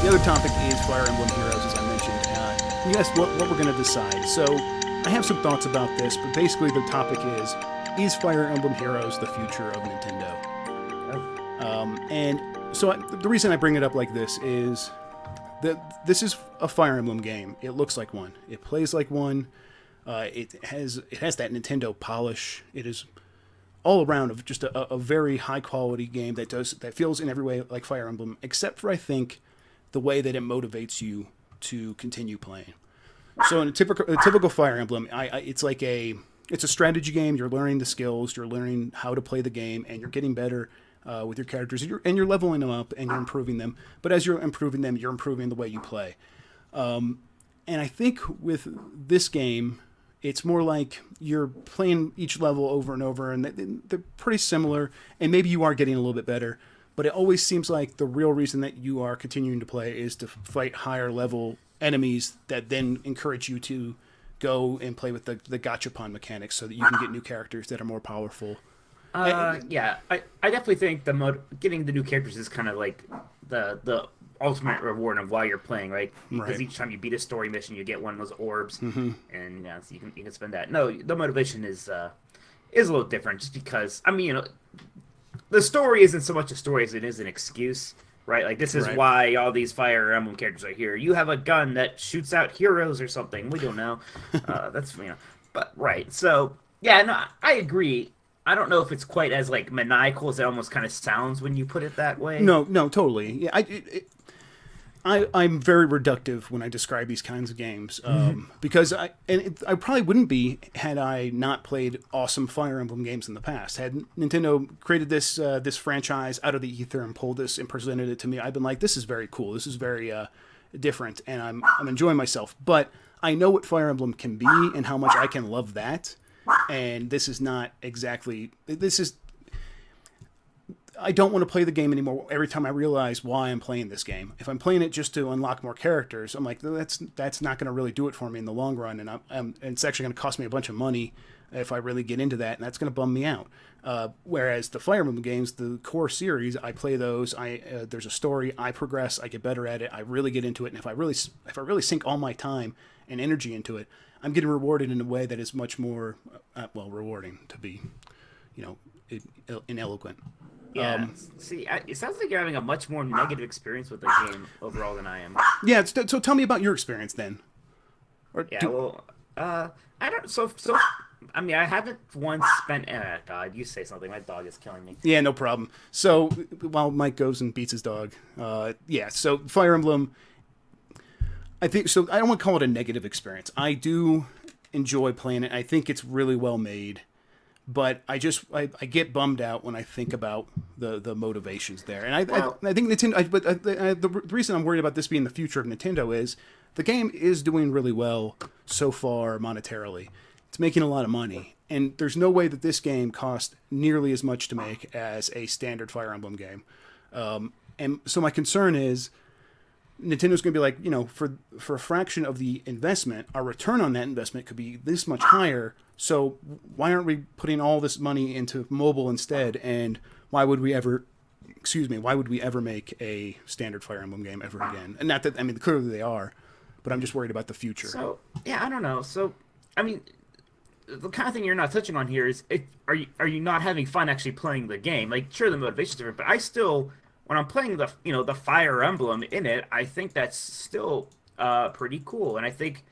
The other topic is Fire Emblem Heroes, as I mentioned. You asked what we're going to decide. So I have some thoughts about this, but basically the topic is Fire Emblem Heroes the future of Nintendo? And so the reason I bring it up like this is that this is a Fire Emblem game. It looks like one. It plays like one. It has that Nintendo polish. It is all around of just a very high quality game that feels in every way like Fire Emblem, except for I think the way that it motivates you to continue playing. So in a typical Fire Emblem, it's a strategy game. You're learning the skills, you're learning how to play the game, and you're getting better with your characters, and you're leveling them up and you're improving them. But as you're improving them, you're improving the way you play. And I think with this game, it's more like you're playing each level over and over, and they're pretty similar. And maybe you are getting a little bit better, but it always seems like the real reason that you are continuing to play is to fight higher level enemies that then encourage you to go and play with the gachapon mechanics so that you can get new characters that are more powerful. Yeah, I definitely think getting the new characters is kind of like the ultimate reward of why you're playing, right? Because each time you beat a story mission, you get one of those orbs, and so you can spend that. No, the motivation is a little different, just because the story isn't so much a story as it is an excuse, right? Like, this is why all these Fire Emblem characters are here. You have a gun that shoots out heroes or something. We don't know. That's but right. So yeah, no, I agree. I don't know if it's quite as like maniacal as it almost kind of sounds when you put it that way. No, totally. Yeah, I'm very reductive when I describe these kinds of games because I probably wouldn't be had I not played awesome Fire Emblem games in the past. Had Nintendo created this franchise out of the ether and pulled this and presented it to me, I've been like, this is very cool. This is very different, and I'm enjoying myself. But I know what Fire Emblem can be and how much I can love that. And this is not exactly. I don't want to play the game anymore every time I realize why I'm playing this game. If I'm playing it just to unlock more characters, I'm like, that's not going to really do it for me in the long run, and it's actually going to cost me a bunch of money if I really get into that, and that's going to bum me out. Whereas the Fire Emblem games, the core series, I play those. There's a story. I progress. I get better at it. I really get into it, and if I really sink all my time and energy into it, I'm getting rewarded in a way that is much more rewarding, to be, ineloquent. Yeah. It sounds like you're having a much more negative experience with the game overall than I am. Yeah. So tell me about your experience then. I don't. I haven't once spent. God, you say something. My dog is killing me. Yeah, no problem. So while Mike goes and beats his dog, So Fire Emblem. I think so. I don't want to call it a negative experience. I do enjoy playing it. I think it's really well made. But I get bummed out when I think about the motivations there, and I think Nintendo. The reason I'm worried about this being the future of Nintendo is the game is doing really well so far monetarily. It's making a lot of money, and there's no way that this game cost nearly as much to make as a standard Fire Emblem game. And so my concern is Nintendo's going to be like, for a fraction of the investment, our return on that investment could be this much higher. So why aren't we putting all this money into mobile instead? And why would we ever make a standard Fire Emblem game ever again? And not that, clearly they are, but I'm just worried about the future. So, yeah, I don't know. So, the kind of thing you're not touching on here is, are you not having fun actually playing the game? Like, sure, the motivation's different, but I still, when I'm playing the Fire Emblem in it, I think that's still pretty cool. And I think,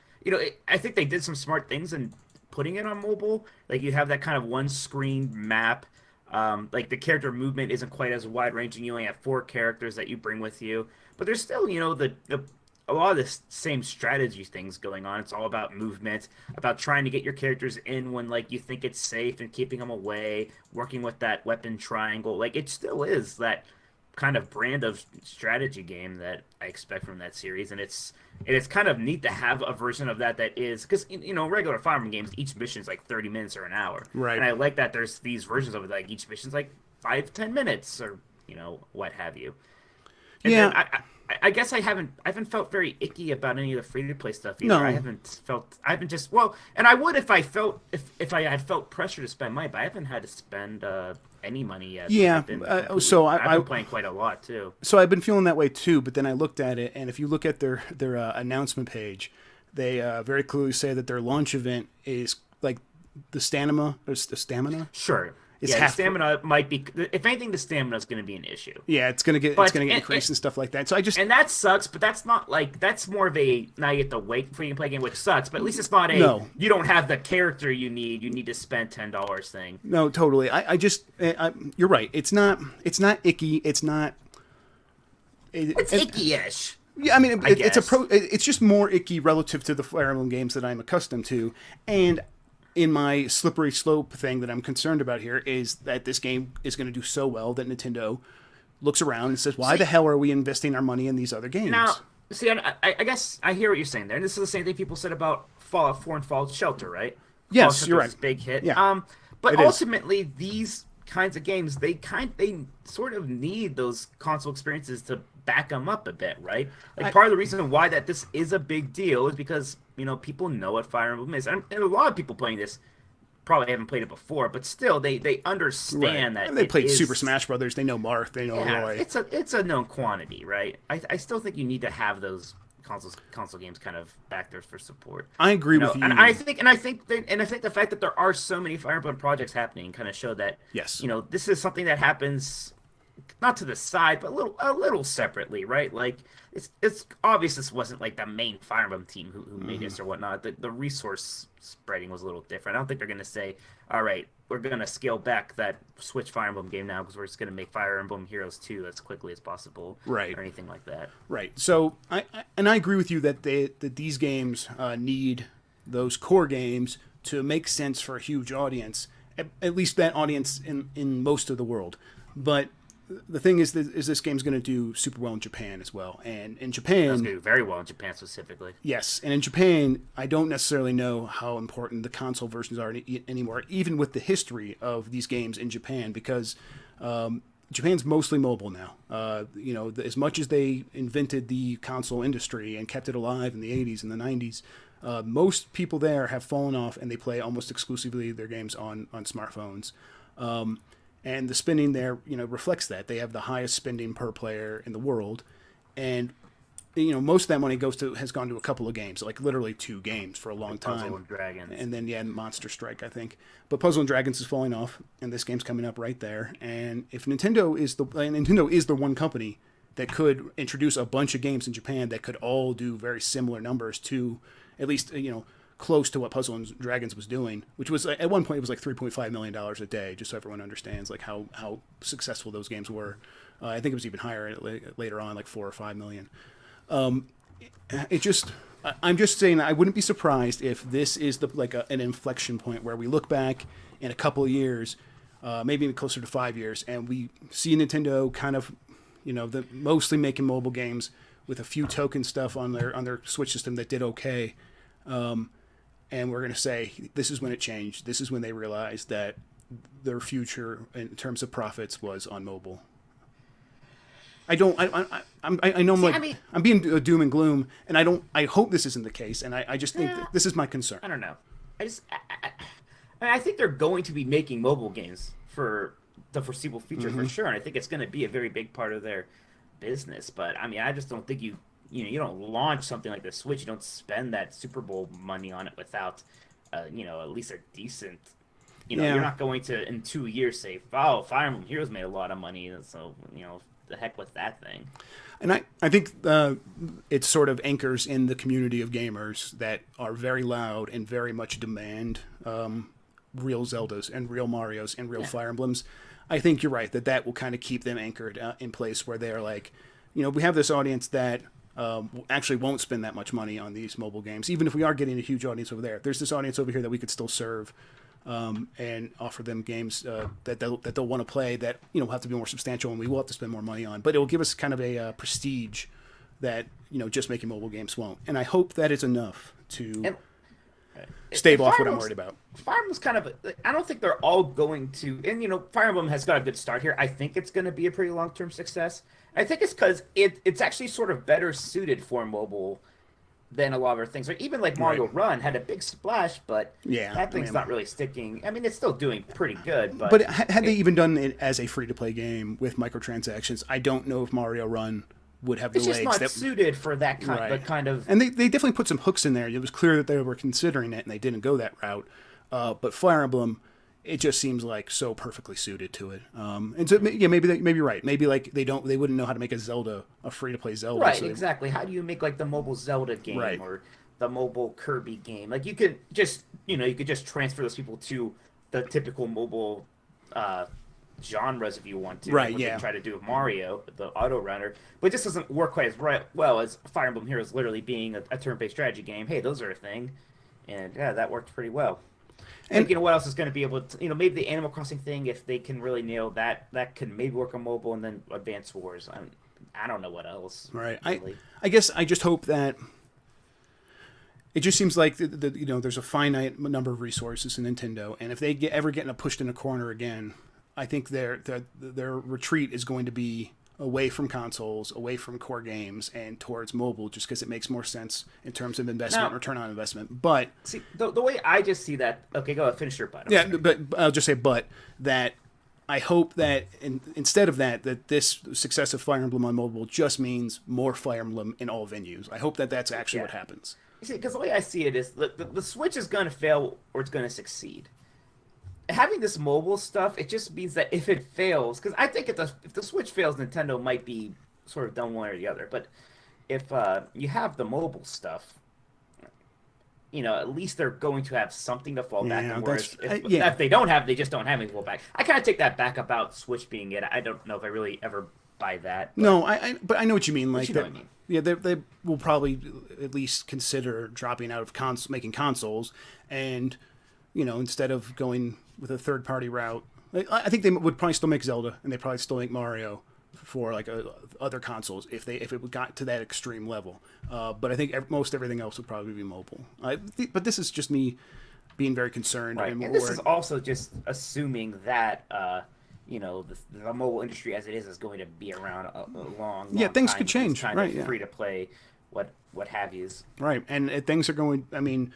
I think they did some smart things in putting it on mobile. Like, you have that kind of one screen map. Like, the character movement isn't quite as wide ranging. You only have 4 characters that you bring with you, but there's still a lot of the same strategy things going on. It's all about movement, about trying to get your characters in when you think it's safe and keeping them away, working with that weapon triangle. Like, it still is that kind of brand of strategy game that I expect from that series, and it's kind of neat to have a version of that is, because regular Fire Emblem games, each mission is like 30 minutes or an hour, right? And I like that there's these versions of it, like each mission's like 5-10 minutes or what have you. And yeah. I guess I haven't felt very icky about any of the free to play stuff either. No. I haven't just well, and I would if I felt if I had felt pressure to spend money, but I haven't had to spend any money yet. Yeah, I've been I've been playing quite a lot too. So I've been feeling that way too, but then I looked at it, and if you look at their announcement page, they very clearly say that their launch event is like the stamina. Sure. It's yeah, half. The stamina might be. If anything, the stamina is going to be an issue. Yeah, it's gonna get increased and stuff like that. So I just and that sucks, but that's not like that's more of a now you have to wait before you can play a game, which sucks. But at least it's not a you don't have the character you need to spend $10 thing. No, totally. You're right. It's not icky. It's not. It's icky-ish. Yeah, I mean, it's just more icky relative to the Fire Emblem games that I'm accustomed to, and in my slippery slope thing that I'm concerned about here is that this game is going to do so well that Nintendo looks around and says, "Why the hell are we investing our money in these other games?" Now, see, I guess I hear what you're saying there, and this is the same thing people said about Fallout 4 and Fallout Shelter, right? Yes, Fallout you're right. Shelter's a big hit. Yeah, but ultimately, these kinds of games they sort of need those console experiences to back them up a bit, right? Like part of the reason why that this is a big deal is because people know what Fire Emblem is, and a lot of people playing this probably haven't played it before, but still they understand that. And they played Super Smash Brothers. They know Marth. They know Roy. It's a known quantity, right? I still think you need to have those console games kind of back there for support. I agree with you, and I think the fact that there are so many Fire Emblem projects happening kind of show that this is something that happens not to the side, but a little separately, right? Like it's obvious this wasn't like the main Fire Emblem team who made this or whatnot. The resource spreading was a little different. I don't think they're gonna say, all right, we're gonna scale back that Switch Fire Emblem game now because we're just gonna make Fire Emblem Heroes 2 as quickly as possible, right? Or anything like that, right? So I agree with you that these games need those core games to make sense for a huge audience, at least that audience in most of the world, but the thing is this game's going to do super well in Japan as well, and in Japan, it's going to do very well in Japan specifically. Yes, and in Japan, I don't necessarily know how important the console versions are anymore, even with the history of these games in Japan, because Japan's mostly mobile now. As much as they invented the console industry and kept it alive in the 80s and the 90s, most people there have fallen off, and they play almost exclusively their games on smartphones. And the spending there, reflects that. They have the highest spending per player in the world. And, most of that money has gone to a couple of games, like literally 2 games for a long time. Puzzle and Dragons. And then, Monster Strike, I think. But Puzzle and Dragons is falling off, and this game's coming up right there. And if Nintendo is the one company that could introduce a bunch of games in Japan that could all do very similar numbers to, at least, close to what Puzzle and Dragons was doing, which was at one point it was like $3.5 million a day, just so everyone understands like how successful those games were. I think it was even higher later on, like 4 or 5 million. I'm just saying I wouldn't be surprised if this is an inflection point where we look back in a couple of years, maybe even closer to 5 years, and we see Nintendo kind of, mostly making mobile games with a few token stuff on their Switch system that did okay. And we're going to say, this is when it changed. This is when they realized that their future in terms of profits was on mobile. I know I'm being doom and gloom, and I hope this isn't the case, and I just think that this is my concern. I don't know. I think they're going to be making mobile games for the foreseeable future for sure, and I think it's going to be a very big part of their business. But I just don't think you don't launch something like the Switch. You don't spend that Super Bowl money on it without, at least a decent. You're not going to in 2 years say, "Oh, Fire Emblem Heroes made a lot of money," so the heck with that thing. And I think it sort of anchors in the community of gamers that are very loud and very much demand real Zeldas and real Marios and real Fire Emblems. I think you're right that will kind of keep them anchored in place where they are like, we have this audience that actually won't spend that much money on these mobile games, even if we are getting a huge audience over there. There's this audience over here that we could still serve and offer them games that they'll want to play that will have to be more substantial and we will have to spend more money on. But it will give us kind of a prestige that just making mobile games won't. And I hope that is enough to stave off what I'm worried about. Fire Emblem's kind of I don't think they're all going to, and Fire Emblem has got a good start here. I think it's going to be a pretty long-term success. I think it's because it's actually sort of better suited for mobile than a lot of other things. Like even like Mario Right. Run had a big splash, but Yeah, that I thing's mean, not really sticking. I mean, it's still doing pretty good, but but had they even done it as a free-to-play game with microtransactions, I don't know if Mario Run would have the it's just legs not that. suited for that Right. kind of. And they definitely put some hooks in there. It was clear that they were considering it, and they didn't go that route. But Fire Emblem, it just seems like so perfectly suited to it. And so yeah, maybe you're right. Maybe like they wouldn't know how to make a free to play Zelda. Right, So they, exactly. How do you make like the mobile Zelda game right, or the mobile Kirby game? Like you could just, you could just transfer those people to the typical mobile uh, genres if you want to, like right, what they yeah, try to do with Mario, the auto runner. But it just doesn't work quite as well as Fire Emblem Heroes literally being a turn-based strategy game. Hey, those are a thing, and yeah, that worked pretty well. and Like what else is going to be able to, maybe the Animal Crossing thing, if they can really nail that, that could maybe work on mobile, and then Advance Wars. I don't know what else right. really. I guess I just hope that it just seems like there's a finite number of resources in Nintendo, and if they ever get pushed in a corner again, I think their retreat is going to be away from consoles, away from core games, and towards mobile, just because it makes more sense in terms of investment, Now, return on investment. But see, the way I just see that. Okay, go ahead, finish your butt. I'm yeah, sorry. but I'll just say, but that I hope that instead of that this success of Fire Emblem on mobile just means more Fire Emblem in all venues. I hope that that's actually Yeah. what happens. You see, because the way I see it is the Switch is going to fail or it's going to succeed. Having this mobile stuff, it just means that if it fails, because I think if the Switch fails, Nintendo might be sort of done one or the other. But if you have the mobile stuff, at least they're going to have something to fall back Yeah, on. Whereas yeah, if they don't have, they just don't have any to fall back. I kind of take that back about Switch being it. I don't know if I really ever buy that. But, no, but I know what you mean. Like you know what I mean. yeah, they will probably at least consider dropping out of making consoles, and instead of going with a third party route, I think they would probably still make Zelda, and they probably still make Mario for like other consoles if it got to that extreme level. But I think most everything else would probably be mobile. But this is just me being very concerned. Right, and this is also just assuming that the mobile industry as it is going to be around a long yeah, things time. could change, Kind right? of Yeah, free to play, what have yous. right, and things are going. I mean,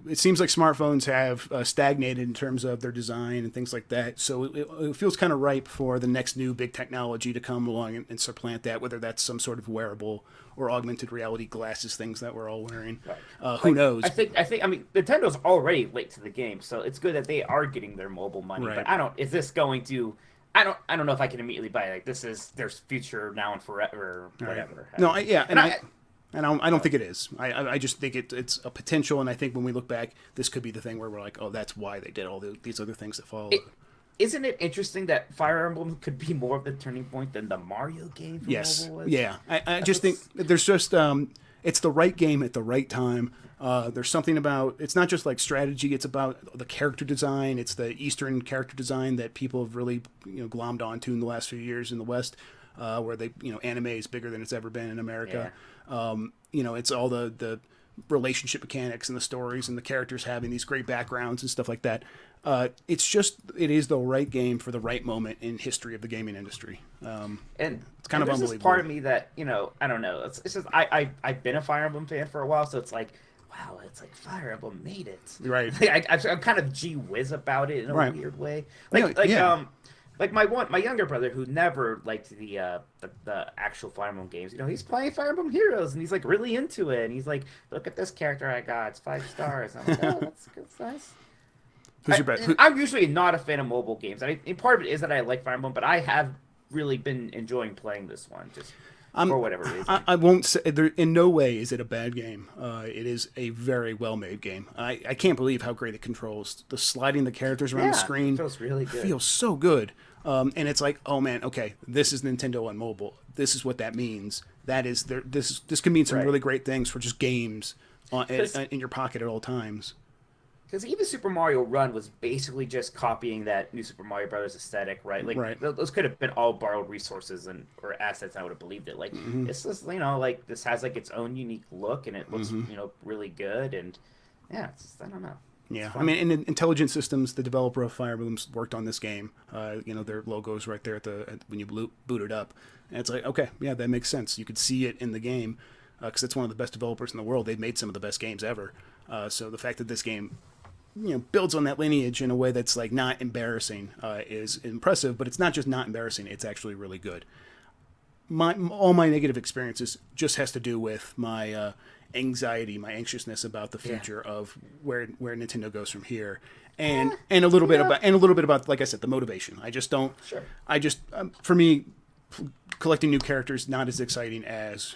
it seems like smartphones have stagnated in terms of their design and things like that. So it feels kind of ripe for the next new big technology to come along and supplant that, whether that's some sort of wearable or augmented reality glasses, things that we're all wearing. Right. Who knows? I think. I mean, Nintendo's already late to the game, so it's good that they are getting their mobile money. Right. But I don't. Is this going to? I don't know if I can immediately buy it. Like this is their future now and forever, or whatever. No, I don't think it is. I just think it's a potential, and I think when we look back, this could be the thing where we're like, oh, that's why they did all these other things that follow. Isn't it interesting that Fire Emblem could be more of the turning point than the Mario game for Yes, mobile was? yeah. I just think there's just it's the right game at the right time. There's something about it's not just like strategy; it's about the character design. It's the Eastern character design that people have really glommed onto in the last few years in the West, where they anime is bigger than it's ever been in America. Yeah. It's all the relationship mechanics and the stories and the characters having these great backgrounds and stuff like that. It is the right game for the right moment in history of the gaming industry. And it's kind of there's unbelievable. this part of me that I don't know. It's just I've been a Fire Emblem fan for a while, so it's like, wow, it's like Fire Emblem made it. Right. I'm kind of gee whiz about it in a Right. weird way. Yeah. Like my younger brother who never liked the actual Fire Emblem games. He's playing Fire Emblem Heroes and he's like really into it. And he's like, look at this character I got. It's 5 stars. I'm like, oh, that's nice. Who's your best? I'm usually not a fan of mobile games. I mean, and part of it is that I like Fire Emblem, but I have really been enjoying playing this one just for whatever reason. I won't say in no way is it a bad game. It is a very well made game. I can't believe how great it controls the sliding the characters around the screen. It feels really good. Feels so good. And it's like, oh man, okay, this is Nintendo on mobile. This is what that means. That is there. This can mean some really great things for just games in your pocket at all times. Because even Super Mario Run was basically just copying that New Super Mario Brothers aesthetic, right? Like those could have been all borrowed resources or assets. I would have believed it. Like it's just like this has like its own unique look and it looks really good and yeah, I don't know. Yeah, I mean, in Intelligent Systems, the developer of Fire Emblem's worked on this game. Their logo's right there when you boot it up, and it's like, okay, yeah, that makes sense. You could see it in the game because it's one of the best developers in the world. They've made some of the best games ever. So the fact that this game, builds on that lineage in a way that's like not embarrassing is impressive. But it's not just not embarrassing; it's actually really good. All my negative experiences just has to do with my anxiety, my anxiousness about the future of where Nintendo goes from here, and a little bit about, like I said, the motivation. I just don't. Sure. For me, collecting new characters not as exciting as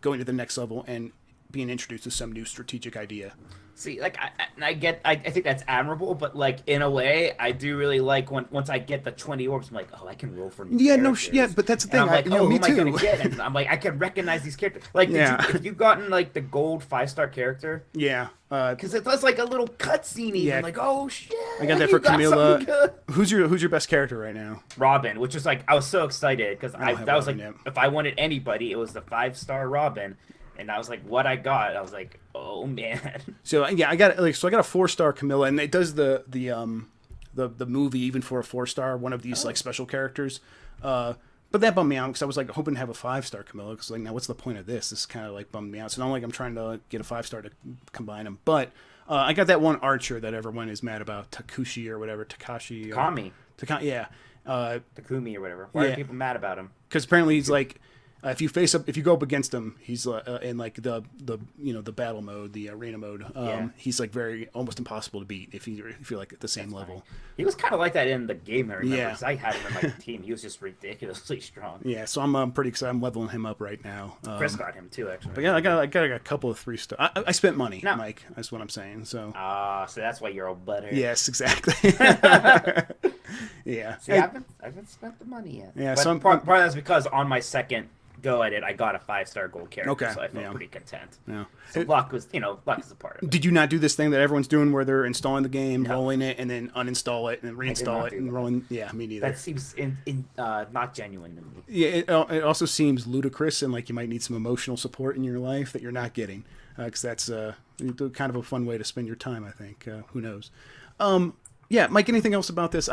going to the next level and being introduced to some new strategic idea. See, like I think that's admirable, but like in a way, I do really like once I get the 20 orbs, I'm like, oh, I can roll for new characters. But that's the thing. And I'm like, me who am I too. gonna get? And I'm like, I can recognize these characters. Like, if you've gotten like the gold 5-star character, because it does like a little cutscene. Even like, oh shit, I got that for Camila. Who's your best character right now? Robin, which is like I was so excited because that was like if I wanted anybody, it was the 5-star Robin. And I was like, what I got? I was like, oh man. So yeah, I got a 4-star Camilla, and it does the movie even for a 4-star. One of these like special characters, but that bummed me out because I was like hoping to have a 5-star Camilla. Because like, now what's the point of this? This kind of like bummed me out. So not like I'm trying to get a 5-star to combine them, but I got that one archer that everyone is mad about, Takashi or whatever, Takashi. Takumi. Yeah. Takumi or whatever. Why are people mad about him? Because apparently he's like. If you go up against him, he's in like the battle mode, the arena mode. He's like very almost impossible to beat if you're like at the same level. He was kind of like that in the game. I remember because I had him in my team. He was just ridiculously strong. Yeah, so I'm pretty excited. I'm leveling him up right now. Chris got him too, actually. But yeah, I got a couple of 3-star. I spent money, Mike. That's what I'm saying. So. So that's why you're all butter. Yes, exactly. Yeah. See, I haven't spent the money yet. Yeah, but so part of that's because on my second go at it, I got a 5-star gold character, so I felt pretty content. Yeah. So luck is a part of it. Did you not do this thing that everyone's doing where they're installing the game, rolling it, and then uninstall it, and then reinstall it, and rolling? Yeah, me neither. That seems not genuine to me. Yeah, it also seems ludicrous, and like you might need some emotional support in your life that you're not getting, because that's kind of a fun way to spend your time, I think. Who knows? Yeah, Mike, anything else about this?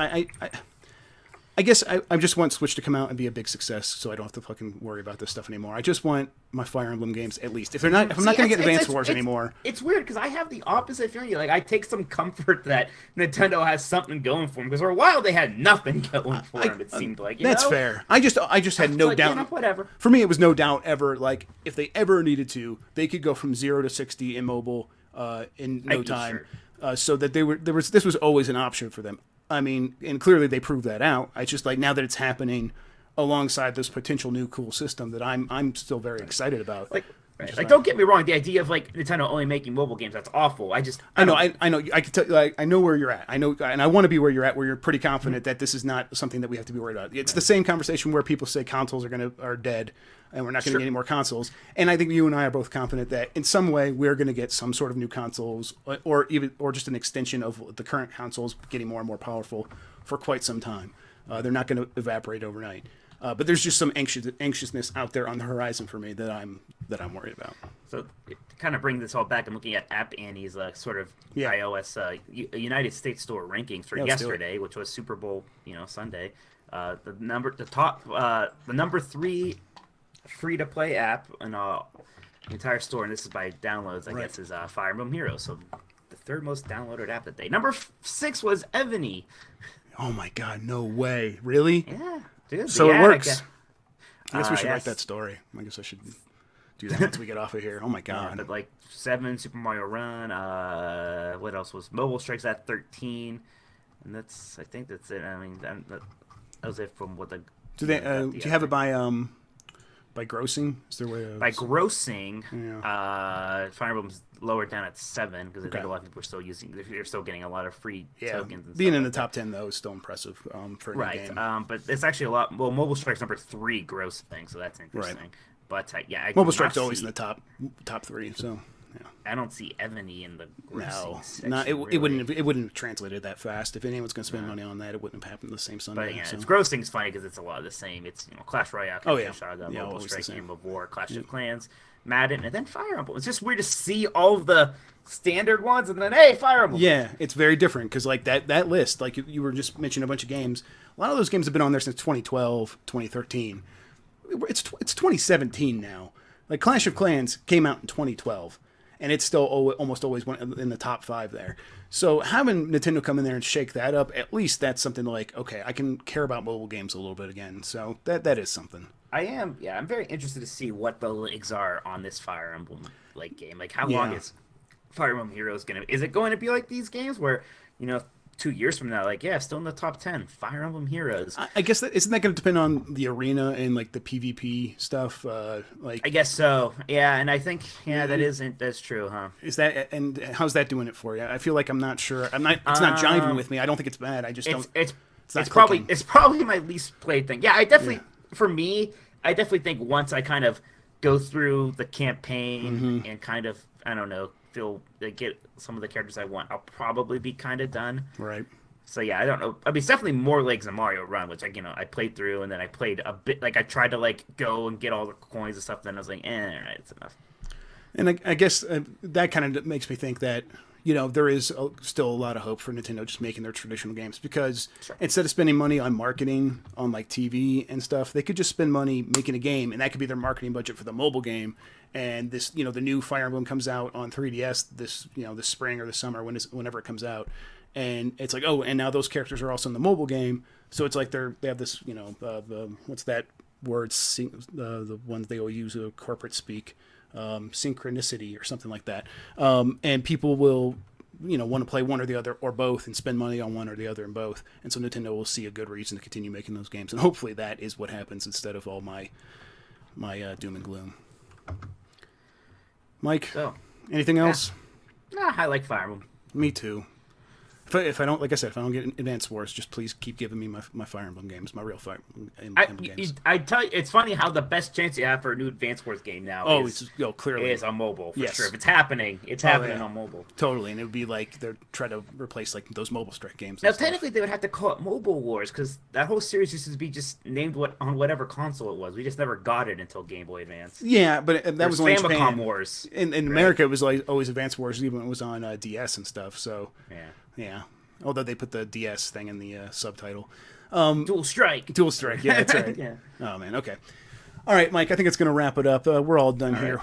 I guess I just want Switch to come out and be a big success, so I don't have to fucking worry about this stuff anymore. I just want my Fire Emblem games at least. If I'm not going to get Advance Wars anymore, it's weird because I have the opposite feeling. Like I take some comfort that Nintendo has something going for them because for a while they had nothing going for them. It seemed like that's fair. I just had no doubt. Whatever. For me, it was no doubt ever. Like if they ever needed to, they could go from 0 to 60 in mobile in no time. Sure. So that this was always an option for them. I mean, and clearly they proved that out. It's just like now that it's happening alongside this potential new cool system that I'm still very excited about. Like, don't get me wrong. The idea of like Nintendo only making mobile games, that's awful. I know. I can tell. Like, I know where you're at. I know, and I want to be where you're at, where you're pretty confident that this is not something that we have to be worried about. It's the same conversation where people say consoles are dead, and we're not going to get any more consoles. And I think you and I are both confident that in some way we're going to get some sort of new consoles, or just an extension of the current consoles getting more and more powerful for quite some time. They're not going to evaporate overnight. But there's just some anxiousness out there on the horizon for me that I'm worried about. So to kind of bring this all back, I'm looking at App Annie's sort of iOS United States store rankings for yesterday, which was Super Bowl Sunday. The number 3 free to play app in the entire store, and this is by downloads, I guess, is Fire Emblem Heroes. So the third most downloaded app that day. Number 6 was Evany. Oh my God! No way! Really? Yeah. Dude, so it works. I guess we should write that story. I guess I should do that once we get off of here. Oh my God! But like 7, Super Mario Run. What else was Mobile Strikes at 13, and I think that's it. I mean, that was it from what the. Do you have it by grossing? Is there a way by grossing? Yeah. Fire Emblem's lowered down at 7 because I think a lot of people are still they're still getting a lot of free tokens. And being in the top 10 though is still impressive for a new game. But it's actually a lot. Well, Mobile Strike's number 3 grossing, so that's interesting. Right. But Mobile Strike's always in the top 3. So I don't see Ebony in the No, grossing section, not it. really. It wouldn't have translated that fast. If anyone's going to spend money on that, it wouldn't have happened the same Sunday. But yeah, so. its grossing's funny because it's a lot of the same. It's Clash Royale, Shotgun, Mobile always the Strike, same. Game of War, Clash of Clans, Madden, and then Fire Emblem. It's just weird to see all of the standard ones and then hey, Fire Emblem. Yeah, it's very different because like that list, like you were just mentioning a bunch of games. A lot of those games have been on there since 2012, 2013. It's 2017 now. Like Clash of Clans came out in 2012, and it's still almost always one in the top 5 there. So having Nintendo come in there and shake that up, at least that's something like, okay, I can care about mobile games a little bit again. So that is something. I'm very interested to see what the legs are on this Fire Emblem like game. Like how long is Fire Emblem Heroes gonna? Is it going to be like these games where 2 years from now, like still in the top 10, Fire Emblem Heroes? I guess isn't that going to depend on the arena and like the PvP stuff? I guess so. Yeah, and I think that's true, huh? Is that and how's that doing it for you? I feel like I'm not sure. I'm not. It's not jiving with me. I don't think it's bad. I just don't. It's probably my least played thing. Yeah, I definitely for me, I definitely think once I kind of go through the campaign and kind of I don't know. Get some of the characters I want, I'll probably be kind of done. Right. So yeah, I don't know. I mean, it's definitely more legs than Mario Run, which I played through, and then I played a bit. Like I tried to go and get all the coins and stuff. Then I was like, all right, it's enough. And I guess that kind of makes me think that there is still a lot of hope for Nintendo just making their traditional games because instead of spending money on marketing on like TV and stuff, they could just spend money making a game, and that could be their marketing budget for the mobile game. And this, the new Fire Emblem comes out on 3DS this spring or the summer whenever it comes out, and it's like, oh, and now those characters are also in the mobile game, so it's like they have this, what's that word? The ones they all use corporate speak. Synchronicity or something like that, and people will want to play one or the other or both and spend money on one or the other and both, and so Nintendo will see a good reason to continue making those games, and hopefully that is what happens instead of all my doom and gloom. Mike, anything else? Nah, I like Fire Emblem. Me too. If I don't, like I said, if I don't get Advance Wars, just please keep giving me my Fire Emblem games, my real Fire Emblem games. I tell you, it's funny how the best chance you have for a new Advance Wars game now clearly is on mobile, for sure. If it's happening, happening on mobile. Totally, and it would be like they're trying to replace like those Mobile Strike games. Now, technically, they would have to call it Mobile Wars because that whole series used to be just named on whatever console it was. We just never got it until Game Boy Advance. Yeah, but that was only Famicom Japan. Wars. In America, it was like always Advance Wars, even when it was on DS and stuff. So yeah. Although they put the DS thing in the subtitle. Dual Strike. Yeah, that's right. Yeah. Oh, man, okay. All right, Mike, I think it's going to wrap it up. We're all done here.